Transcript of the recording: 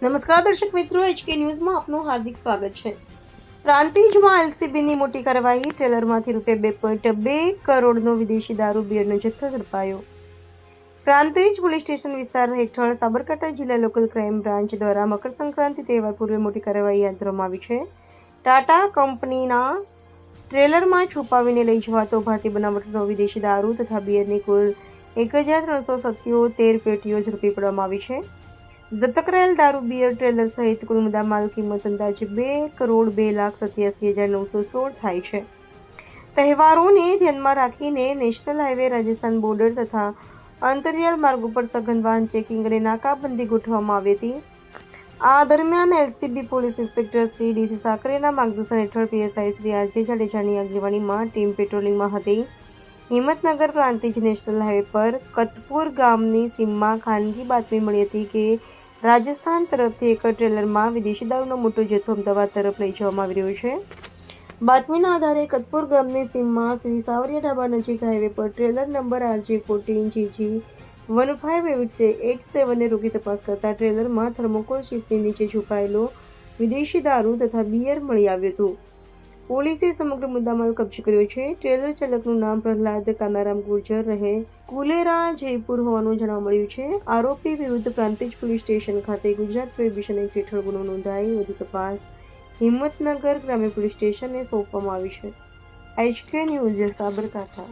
નમસ્કાર દર્શક મિત્રો, HK ન્યૂઝમાં આપનું હાર્દિક સ્વાગત છે. પ્રાંતિજમાં એલસીબીની મોટી કાર્યવાહી. ટ્રેલરમાંથી ₹2.2 કરોડનો વિદેશી દારૂ બિયરનો જથ્થો ઝડપાયો. પ્રાંતિજ પોલીસ સ્ટેશન વિસ્તાર હેઠળ સાબરકાંઠા જિલ્લા લોકલ ક્રાઇમ બ્રાન્ચ દ્વારા મકર સંક્રાંતિ તહેવાર પૂર્વે મોટી કાર્યવાહી હાથ ધરવામાં આવી છે. ટાટા કંપનીના ટ્રેલરમાં છુપાવીને લઈ જવાતો ભારતીય બનાવટનો વિદેશી દારૂ તથા બિયરની કુલ 1377 પેટીઓ ઝડપી પાડવામાં આવી છે. જપ્ત કરાયેલ દારૂ બિયર ટ્રેલર સહિત કુલ મુદ્દામાલ કિંમત અંદાજે ₹2,02,87,916 થાય છે. તહેવારોને ધ્યાનમાં રાખીને નેશનલ હાઈવે, રાજસ્થાન બોર્ડર તથા અંતરિયાળ માર્ગ ઉપર સઘન વાહન ચેકિંગ અને નાકાબંધી ગોઠવવામાં આવી હતી. આ દરમિયાન LCB police inspector Shri DC સાકરેના માર્ગદર્શન હેઠળ પીએસઆઈ શ્રી આરજે જાડેજાની આગેવાનીમાં ટીમ પેટ્રોલિંગમાં હતી. હિંમતનગર પ્રાંતિજ નેશનલ હાઈવે પર કતપુર ગામની સીમમાં ખાનગી બાતમી મળી હતી કે રાજસ્થાન તરફથી એક ટ્રેલરમાં વિદેશી દારૂનો મોટો જથ્થો અમદાવાદ તરફ લઈ જવામાં આવી રહ્યો છે. બાતમીના આધારે કતપુર ગામની સીમમાં શ્રી સાવરિયા ઢાબા નજીક હાઈવે પર ટ્રેલર નંબર RJ14GG1587 ને રોકી તપાસ કરતા ટ્રેલરમાં થર્મોકોલ શીટની નીચે છુપાયેલો વિદેશી દારૂ તથા બિયર મળી આવ્યું હતું. પોલીસે સમગ્ર મુદ્દામાલ કબજે કર્યો છે. ટ્રેલર ચાલકનું નામ પ્રહલાદ કાનારામ ગુર્જર રહે કુલેરા જયપુર હોવાનું જાણવા મળ્યું છે. આરોપી વિરુદ્ધ પ્રાંતિજ પોલીસ સ્ટેશન ખાતે ગુજરાત પ્રોહિબિશન એક્ટ હેઠળ ગુનો નોંધાઈ વધુ તપાસ હિંમતનગર ગ્રામ્ય પોલીસ સ્ટેશનને સોંપવામાં આવી છે. HK news, Sabarkantha.